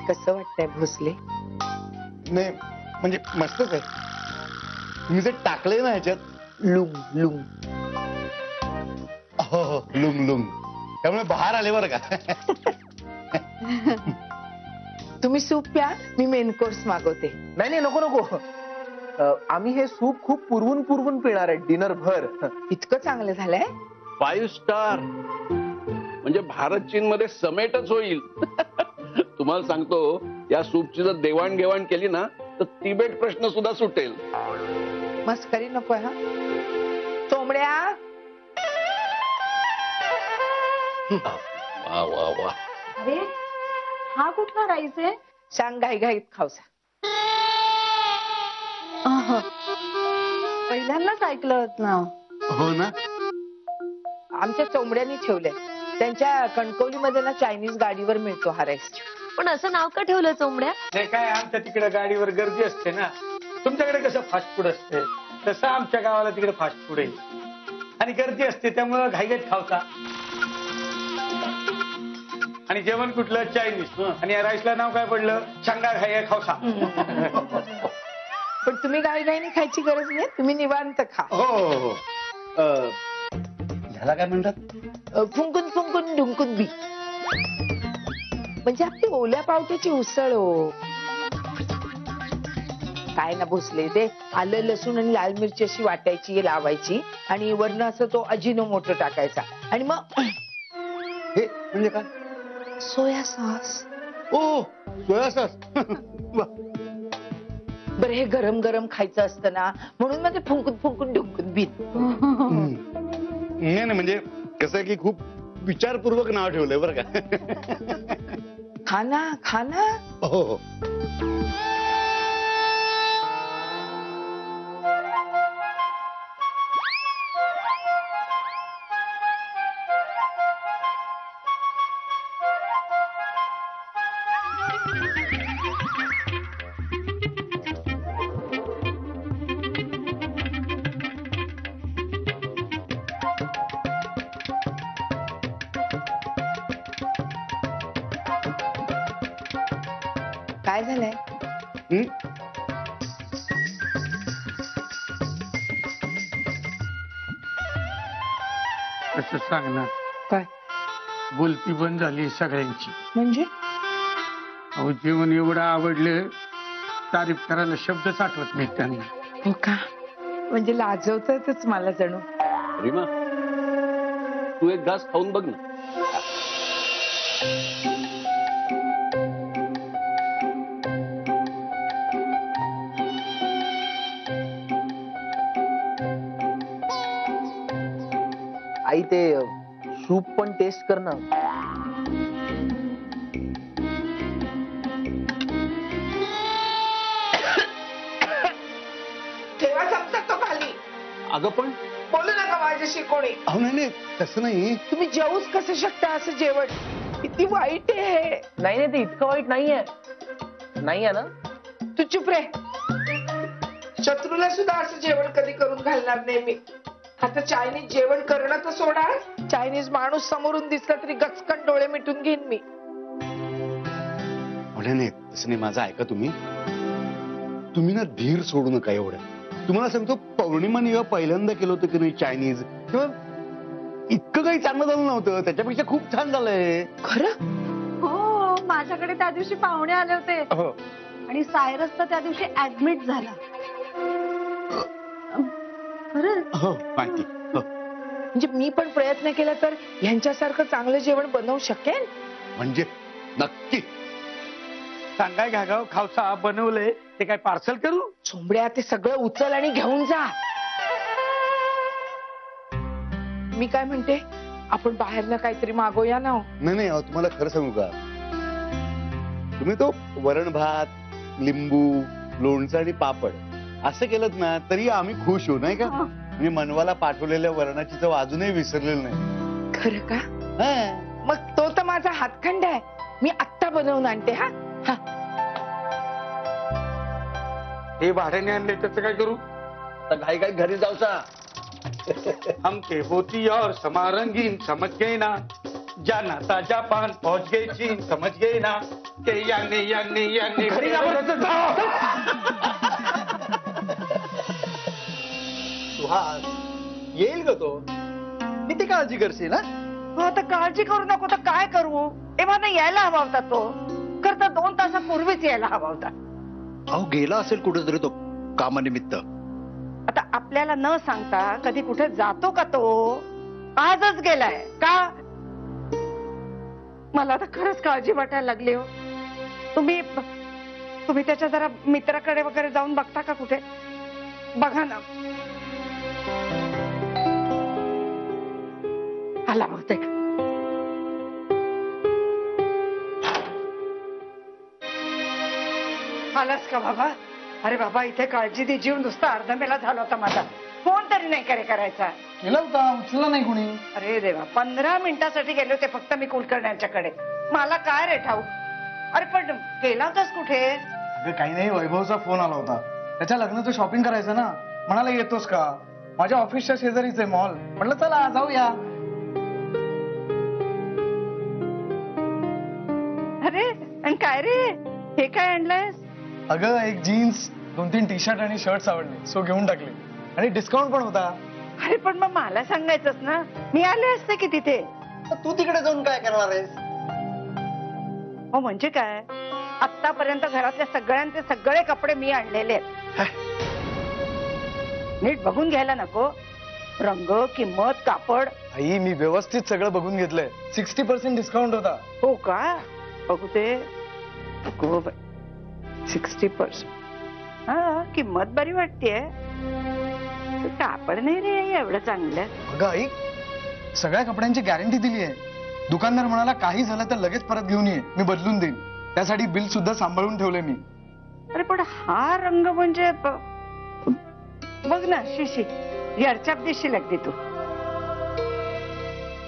कसं वाटतंय भोसले? नाही म्हणजे मस्तच आहे. तुम्ही जे टाकले ना ह्याच्यात लुंग लुंग. हो हो लुंग लुंग, त्यामुळे बाहेर आले बरं का. तुम्ही सूप प्या, मी मेन कोर्स मागवते. नाही नाही नको नको, आम्ही हे सूप खूप पुरवून पुरवून पिणार आहे डिनर भर. इतकं चांगलं झालंय. 5 स्टार म्हणजे भारत चीन मध्ये समेटच होईल. तुम्हाला सांगतो, या सूपची जर देवाणघेवाण केली ना तर तिबेट प्रश्न सुद्धा सुटेल. मस्करी नको हा. चोमड्या, वा वा वा. अरे हा कुठला राईस आहे? सांग घाईघाईत खाऊसा. पहिल्यांदाच ऐकलं ना. हो ना. आमच्या चोमड्यांनी ठेवलंय. त्यांच्या कणकवलीमध्ये ना चायनीज गाडीवर मिळतो हा राईस. पण असं नाव का ठेवलं चोमड्या? ते काय आमच्या तिकडे गाडीवर गर्दी असते ना. तुमच्याकडे कसं फास्ट फूड असते तसं आमच्या गावाला तिकडे फास्ट फूड आहे आणि गर्दी असते, त्यामुळं घाईघाईत खावता. आणि जेवण कुठलं? चायनीज. आणि या राईसला नाव काय पडलं? शंगा घाई खावसा. पण तुम्ही घाईघाईने खायची गरज नाही, तुम्ही निवांत खा. हो हो हो. ह्याला काय म्हणतात? फुंकून फुंकून ढुंकून बी, म्हणजे आपली ओल्या पावट्याची उसळ हो. काय ना भोसले, ते आलं लसूण आणि लाल मिरची अशी वाटायची, लावायची आणि वरनं असं तो अजिनोमोटो टाकायचा आणि मग हे म्हणजे काय? Soya sauce. ओ सोया सॉस. बरं हे गरम गरम खायचं असतं ना, म्हणून मग ते फुंकून फुंकून ढुंकून बी. नाही म्हणजे कसं आहे की खूप विचारपूर्वक नाव ठेवलंय बरं का. खाना खाना. हो हो. काय झालंय? असं सांग ना. काय बोलती बंद झाली सगळ्यांची. म्हणजे? अहो जेवण एवढं आवडलं, तारीफ करायला शब्दच आठवत नाही त्यांना. हो का? म्हणजे लाजवतातच मला जणू. रीमा, तू एक घास खाऊन बघ ना. आई ते सूप पण टेस्ट कर ना. ठेवा चमचा तो खाली. अगं पण बोलू नका माझ्याशी कोणी. अहो नाही नाही तसं नाही. तुम्ही जेवूच कसं शकता असं जेवण? किती वाईट आहे. नाही नाही ते इतकं वाईट नाहीये. नाहीये ना. तू चुप रे. शत्रूला सुद्धा असं जेवण कधी करून घालणार नाही मी. आता चायनीज जेवण करणं तर सोडा, चायनीज माणूस समोरून दिसला तरी गचकन डोळे मिटून घेईन मी. नाही तसं नाही, माझं ऐका तुम्ही. तुम्ही ना धीर सोडू नका एवढं. तुम्हाला सांगतो, पौर्णिमा निघा पहिल्यांदा केलं होतं की नाही चायनीज, तेव्हा इतकं काही चांगलं झालं नव्हतं, त्याच्यापेक्षा खूप छान झालंय. खरं? हो, माझ्याकडे त्या दिवशी पाहुणे आले होते हो. आणि सायरस तर त्या दिवशी ऍडमिट झाला. खरंच? हो माहिती. हो. म्हणजे मी पण प्रयत्न केला तर यांच्यासारखं चांगलं जेवण बनवू शकेन? म्हणजे नक्की. सांगाय घागाव खावसा बनवलंय, ते काय पार्सल करू? चोंबड्या, ते सगळं उचल आणि घेऊन जा. मी काय म्हणते, आपण बाहेरनं काहीतरी मागवूया ना. नाही अहो, तुम्हाला खरं सांगू का, तुम्ही तो वरण भात, लिंबू, लोणचं आणि पापड असं केलं ना तरी आम्ही खुश होऊ, नाही का? म्हणजे मनवाला पाठवलेल्या वरणाची चव अजूनही विसरलेली नाही. खरं का? हा. मग तो तर माझा हातखंड आहे, मी आत्ता बनवून आणते. हा हा. हे भाड्याने आणले त्याचं काय करू? घाई घाई घरी जाऊचा. हमके होती और समा रंगीन समझ गए ना, जाना था जापान पहुंच गए चीन समझ गए ना, के याने घरी जा बरं. सुहास येईल ग तो, किती काळजी करशील ना? हो, आता काळजी करू नको तर काय करू? एव्हा यायला हवा होता तो, करता 2 तासापूर्वीच यायला हवा होता. अहो गेला असेल कुठेतरी तो कामानिमित्त. आता आपल्याला न सांगता कधी कुठे जातो का तो? आजच गेलाय का? मला तर खरंच काळजी वाटायला लागली हो. तुम्ही त्याच्या जरा मित्राकडे वगैरे जाऊन बघता का कुठे? बघा ना. आला बहुतेक. आलास का बाबा? अरे बाबा, इथे काळजी दे, जीव नुसता अर्धमेला झाला होता माझा. फोन तरी नाही करायचा. केला होता, उचलला नाही कोणी. अरे देवा, 15 मिनिटासाठी गेले होते फक्त मी कुलकर्ण्यांच्याकडे. मला काय रे ठाऊक. अरे पण गेला होतास कुठे? अगं काही नाही, वैभवचा फोन आला होता. त्याच्या लग्नाचं शॉपिंग करायचं ना, म्हणाला येतोस का? माझ्या ऑफिसच्या शेजारीच आहे मॉल. म्हटलं चला जाऊया. अरे आणि काय रे, हे काय आणलंयस? अगं एक जीन्स, 2-3 टी शर्ट आणि शर्ट्स आवडले, सो घेऊन टाकले. आणि डिस्काउंट पण होता. अरे पण मग मला सांगायचंच ना, मी आले असते की तिथे. तू तिकडे जाऊन काय करणार आहेस? हो म्हणजे काय, आतापर्यंत घरातल्या सगळ्यांचे सगळे कपडे मी आणलेले आहेत. नीट बघून घ्यायला नको? रंग, किंमत, कापड. आई मी व्यवस्थित सगळं बघून घेतलंय. 60% डिस्काउंट होता. हो का? बघू ते. 60%. हा, किंमत बरी वाटतेय. कापड नाही रे एवढं चांगलं. अगं आई, सगळ्या कपड्यांची गॅरंटी दिली आहे. दुकानदार म्हणाला काही झालं तर लगेच परत घेऊन ये, मी बदलून देईन. त्यासाठी बिल सुद्धा सांभाळून ठेवले मी. अरे पण हा रंग म्हणजे बघ ना, शिशी यारच्याप दिसशील अगदी तू.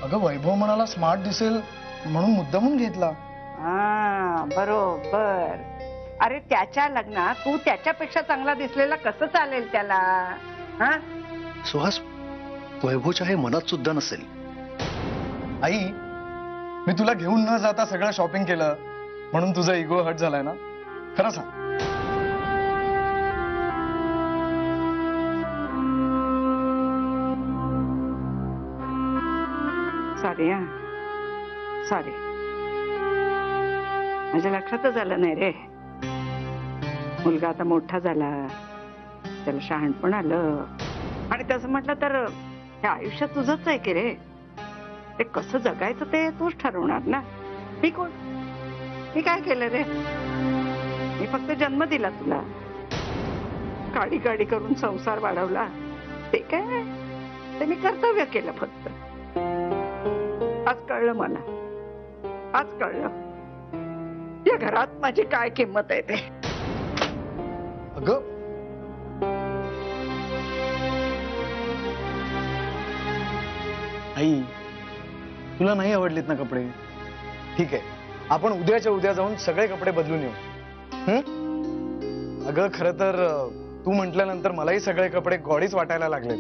अगं वैभव म्हणाला स्मार्ट दिसेल म्हणून मुद्दामून घेतला. हा बरोबर. अरे त्याच्या लग्नात तू त्याच्यापेक्षा चांगला दिसलेला कसं चालेल त्याला? हा, सुहास, वैभवच्या हे मनात सुद्धा नसेल. आई मी तुला घेऊन न जाता सगळं शॉपिंग केलं म्हणून तुझा इगो हर्ट झालाय ना? खरं सांग. सॉरी. हा सॉरी, माझ्या लक्षातच आलं नाही रे. मुलगा आता मोठा झाला, त्याला शहाणपण आलं. आणि तसं म्हटलं तर हे आयुष्य तुझंच आहे की रे. ते कसं जगायचं ते तूच ठरवणार ना. मी कोण? मी काय केलं रे? मी फक्त जन्म दिला तुला, काडी काडी करून संसार वाढवला. ते काय, ते मी कर्तव्य केलं फक्त. आज कळलं मला, आज कळलं या घरात माझी काय किंमत आहे ते. अगं आई, तुला नाही आवडलीत ना कपडे? ठीक आहे, आपण उद्याच्या उद्या जाऊन सगळे कपडे बदलून येऊ. अगं खरं तर तू म्हटल्यानंतर मलाही सगळे कपडे गॉडीच वाटायला लागले.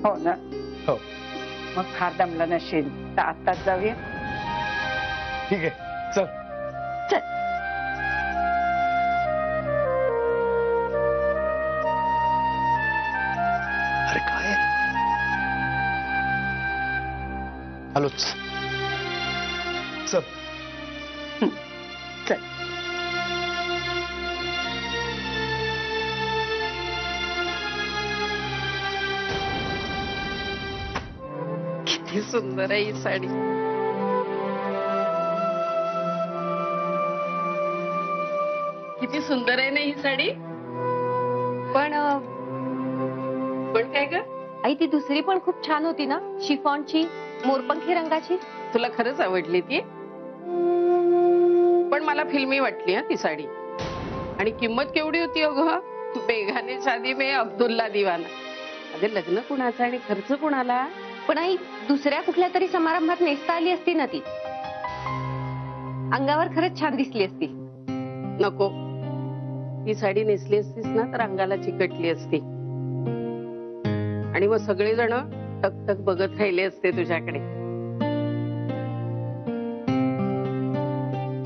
हो ना. हो. मग फार दमला नसेल तर आत्ताच जाऊया. ठीक आहे, चल. चल. अरे काय आलोच. चल. चल. किती सुंदर आहे ही साडी. किती सुंदर आहे ना ही साडी. पण पण काय ग, आई ती दुसरी पण खूप छान होती ना, शिफॉनची मोरपंखी रंगाची. तुला खरंच आवडली ती. पण मला फिल्मी वाटली हा ती साडी. आणि किंमत केवढी होती अगं. बेगाने शादी में अब्दुल्ला दिवाना. अगं लग्न कुणाचं आणि खर्च कुणाला. पण आई दुसऱ्या कुठल्या तरी समारंभात नेसता आली असती ना ती. अंगावर खरंच छान दिसली असती. नको, ही साडी नेसली असतीस ना तर अंगाला चिकटली असती. आणि मग सगळेजण टकटक बघत राहिले असते तुझ्याकडे.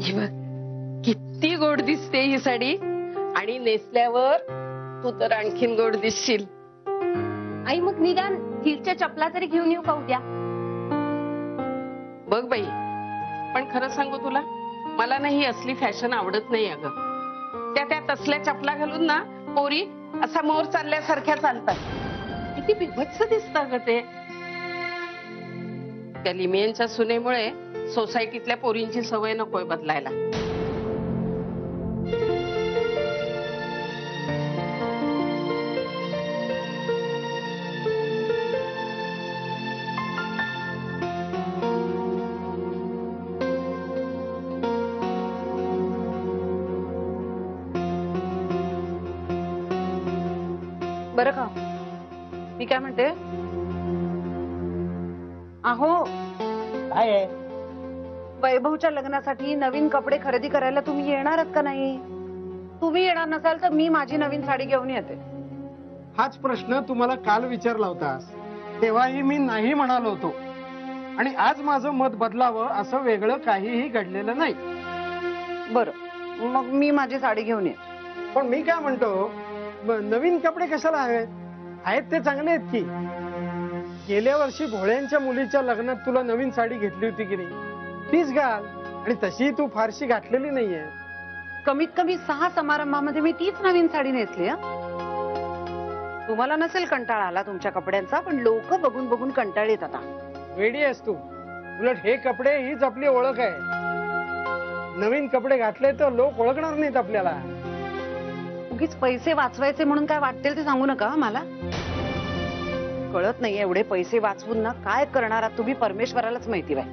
ही बघ, किती गोड दिसते ही साडी. आणि नेसल्यावर तू तर आणखीन गोड दिसशील. आई मग निदान हिलच्या चपला तरी घेऊन येऊ का उद्या. बघ बाई, पण खरं सांगू तुला, मला ना ही असली फॅशन आवडत नाही अगं. त्या तसल्या चपला घालून ना पोरी असा मोर चालल्यासारख्या चालतात. किती बिभत्स दिसतं ग ते. त्या लिमियनच्या सुनेमुळे सोसायटीतल्या पोरींची सवय नकोय बदलायला. बरं का, मी काय म्हणते, अहो काय आहे? वैभवच्या लग्नासाठी नवीन कपडे खरेदी करायला तुम्ही येणार आहात का नाही. तुम्ही येणार नसाल तर मी माझी नवीन साडी घेऊन येते. हाच प्रश्न तुम्हाला काल विचारला होतास, तेव्हाही मी नाही म्हणालो होतो. आणि आज माझं मत बदलावं असं वेगळं काहीही घडलेलं नाही. बरं, मग मी माझी साडी घेऊन ये. पण मी काय म्हणतो, नवीन कपडे कशाला हवेत? आहेत ते चांगले आहेत की. गेल्या वर्षी भोळ्यांच्या मुलीच्या लग्नात तुला नवीन साडी घेतली होती की नाही, तीच घाल. आणि तशी तू फारशी घातलेली नाहीये. कमीत कमी 6 समारंभामध्ये मी तीच नवीन साडी नेसली. तुम्हाला नसेल कंटाळा आला तुमच्या कपड्यांचा, पण लोक बघून बघून कंटाळीत आता. वेडी आहेस तू. उलट हे कपडे हीच आपली ओळख आहे. नवीन कपडे घातले तर लोक ओळखणार नाहीत आपल्याला. उगीच पैसे वाचवायचे म्हणून काय वाटतील ते सांगू नका मला. कळत नाही एवढे पैसे वाचवून ना काय करणार आहात तुम्ही, परमेश्वरालाच माहिती बाय.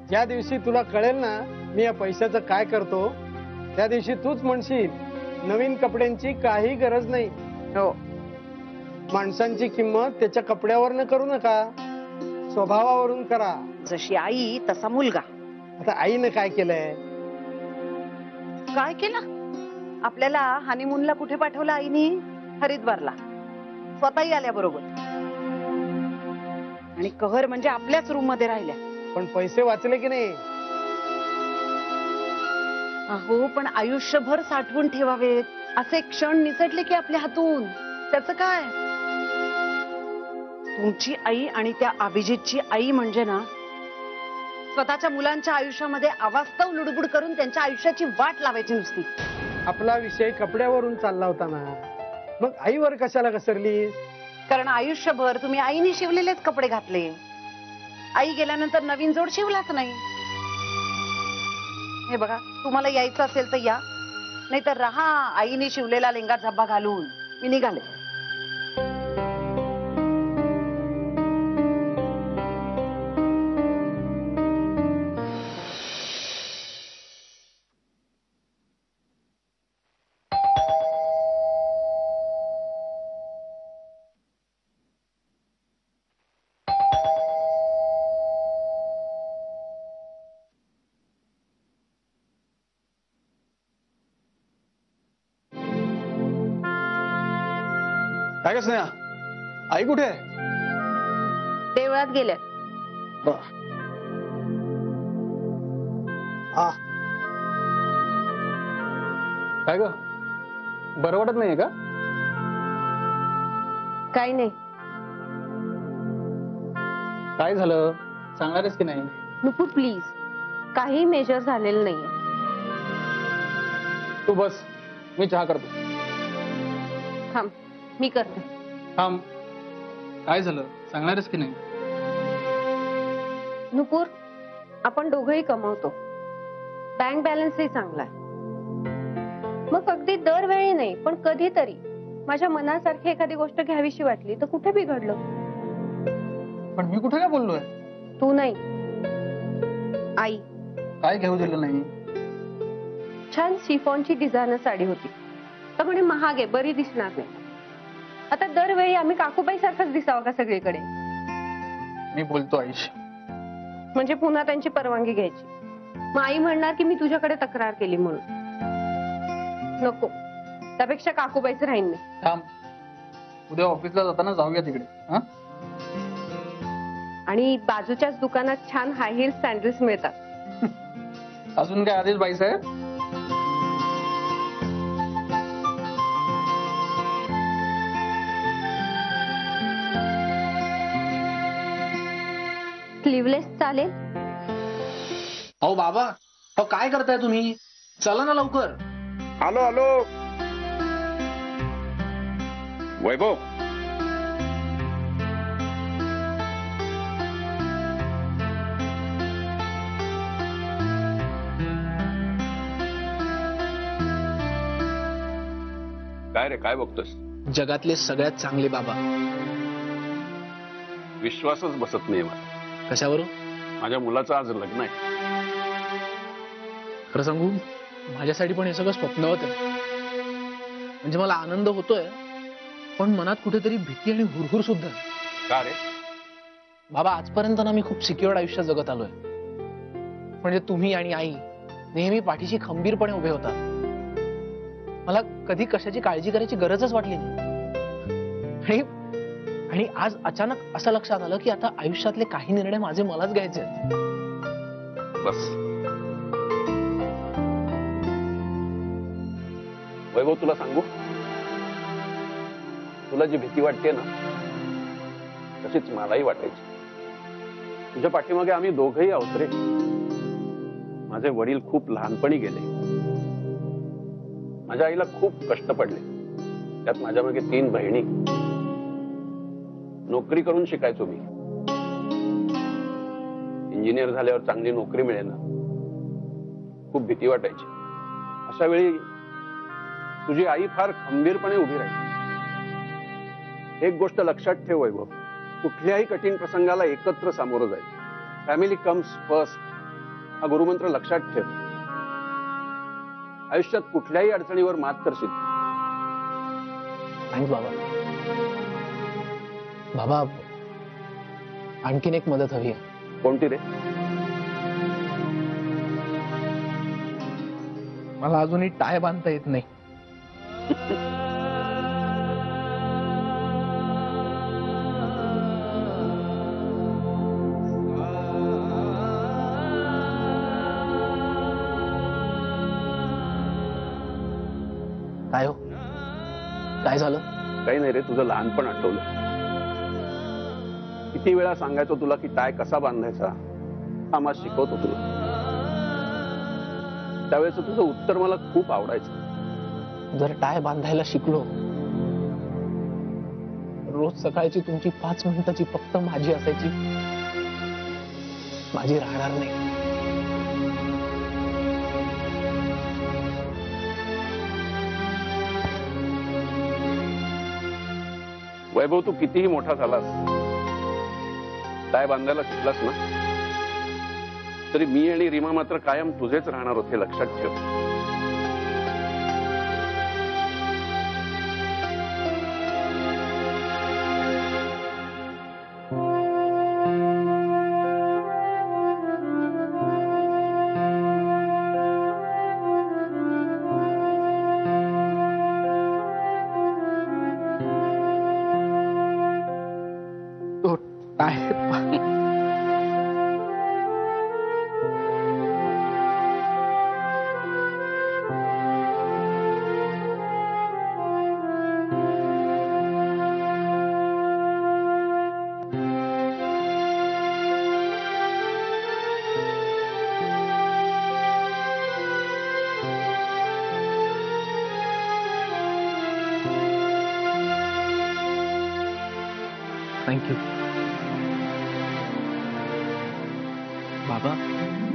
ज्या दिवशी तुला कळेल ना मी या पैशाचं काय करतो, त्या दिवशी तूच म्हणशील नवीन कपड्यांची काही गरज नाही. हो, माणसांची किंमत त्याच्या कपड्यावर करू नका, स्वभावावरून करा. जशी आई तसा मुलगा. आता आईने काय केलंय? काय केलं? आपल्याला हनीमूनला कुठे पाठवलं आईनी? हरिद्वारला. स्वतःही आल्या बरोबर. आणि कहर म्हणजे आपल्याच रूम मध्ये राहिल्या. पण पैसे वाचले की नाही? अहो, पण आयुष्यभर साठवून ठेवावेत असे क्षण निसटले की आपल्या हातून. त्याचं काय? तुमची आई आणि त्या अभिजितची आई म्हणजे ना स्वतःच्या मुलांच्या आयुष्यामध्ये अवास्तव लुडबुड करून त्यांच्या आयुष्याची वाट लावायची नुसती. आपला विषय कपड्यावरून चालला होता ना, मग आईवर कशाला घसरलीस? कारण आयुष्यभर तुम्ही आईने शिवलेलेच कपडे घातले. आई गेल्यानंतर नवीन जोड शिवलाच नाही. हे बघा, तुम्हाला यायचं असेल तर या, नाहीतर राहा आईने शिवलेला लेंगा झब्बा घालून. मी निघाले. काय का स्नेहा, आई कुठे आहे? देवळात गेले. काय ग, बरं वाटत नाहीये का? काही नाही. काय झालं सांगणारच की नाही? नुपूर प्लीज, काही मेजर झालेलं नाहीये. तू बस, मी चहा करतो. थांब, मी करते. थांब, काय झालं सांगणारच की नाही? नुपूर, आपण दोघंही कमवतो, बँक बॅलन्सही चांगला आहे. मग अगदी दरवेळी नाही पण कधीतरी माझ्या मनासारखी एखादी गोष्ट घ्यावीशी वाटली तर कुठे बिघडलं? पण मी कुठे काय बोललोय? तू नाही, आई. काय घेऊ दिलं नाही? छान शिफॉनची डिझायनर साडी होती, तर म्हणे महाग आहे, बरी दिसणार नाही. आता दरवेळी आम्ही काकूबाई सारखंच दिसावं का सगळीकडे? मी बोलतो आईशी. म्हणजे पुन्हा त्यांची परवानगी घ्यायची. मग आई म्हणणार की मी तुझ्याकडे तक्रार केली म्हणून. नको, त्यापेक्षा काकूबाईच राहीन मी. थांब, उद्या ऑफिसला जाताना जाऊया तिकडे. हा, आणि बाजूच्याच दुकानात छान हाय हिल सँडल्स मिळतात. अजून काय आधीच बाई साहेब? स्लीवलेस चालेल? अहो बाबा, अहो काय करताय तुम्ही? चला ना लवकर. आलो आलो. वैभव, काय रे, काय बघतोस? जगातले सगळ्यात चांगले बाबा. विश्वासच बसत नाही मला. कशावरून? माझ्या मुलाचं आज लग्न आहे. खरं सांगू, माझ्यासाठी पण हे सगळं स्वप्न होतं. म्हणजे मला आनंद होतोय, पण मनात कुठेतरी भीती आणि हुरहुर सुद्धा. का रे? बाबा, आजपर्यंत ना मी खूप सिक्युअर्ड आयुष्य जगत आलोय. म्हणजे तुम्ही आणि आई नेहमी पाठीशी खंबीरपणे उभे होतात. मला कधी कशाची काळजी करायची गरजच वाटली नाही. आणि आज अचानक असं लक्षात आलं की आता आयुष्यातले काही निर्णय माझे मलाच घ्यायचे आहेत. बस वैभव, तुला सांगू, तुला जी भीती वाटते ना तशीच मलाही वाटायची. तुझ्या पाठीमागे आम्ही दोघंही आहोत रे. माझे वडील खूप लहानपणी गेले. माझ्या आईला खूप कष्ट पडले. त्यात माझ्या मागे 3 बहिणी. नोकरी करून शिकायचो मी. इंजिनियर झाल्यावर चांगली नोकरी मिळेल ना, खूप भीती वाटायची. अशा वेळी तुझी आई फार खंबीरपणे उभी राहिली. एक गोष्ट लक्षात ठेव वैभव, कुठल्याही कठीण प्रसंगाला एकत्र सामोरं जायचं. फॅमिली कम्स फर्स्ट हा गुरुमंत्र लक्षात ठेव. आयुष्यात कुठल्याही अडचणीवर मात करशील. थँक्स बाबा. बाबा, आणखीन एक मदत हवी आहे. कोणती रे? मला अजूनही टाय बांधता येत नाही. काय हो, काय झालं? काही नाही रे, तुझं लहानपण आठवलं. किती वेळा सांगायचो तुला की टाय कसा बांधायचा, हा मला शिकवतो तुला. त्यावेळेस तुझं उत्तर मला खूप आवडायचं. जर टाय बांधायला शिकलो, रोज सकाळची तुमची 5 मिनिटाची फक्त माझी असायची, माझी राहणार नाही. वैभव, तू कितीही मोठा झालास, टाय बांधायला शिकलास ना, तरी मी आणि रीमा मात्र कायम तुझेच राहणार होते, लक्षात ठेव. काय थँक्यू बाबा.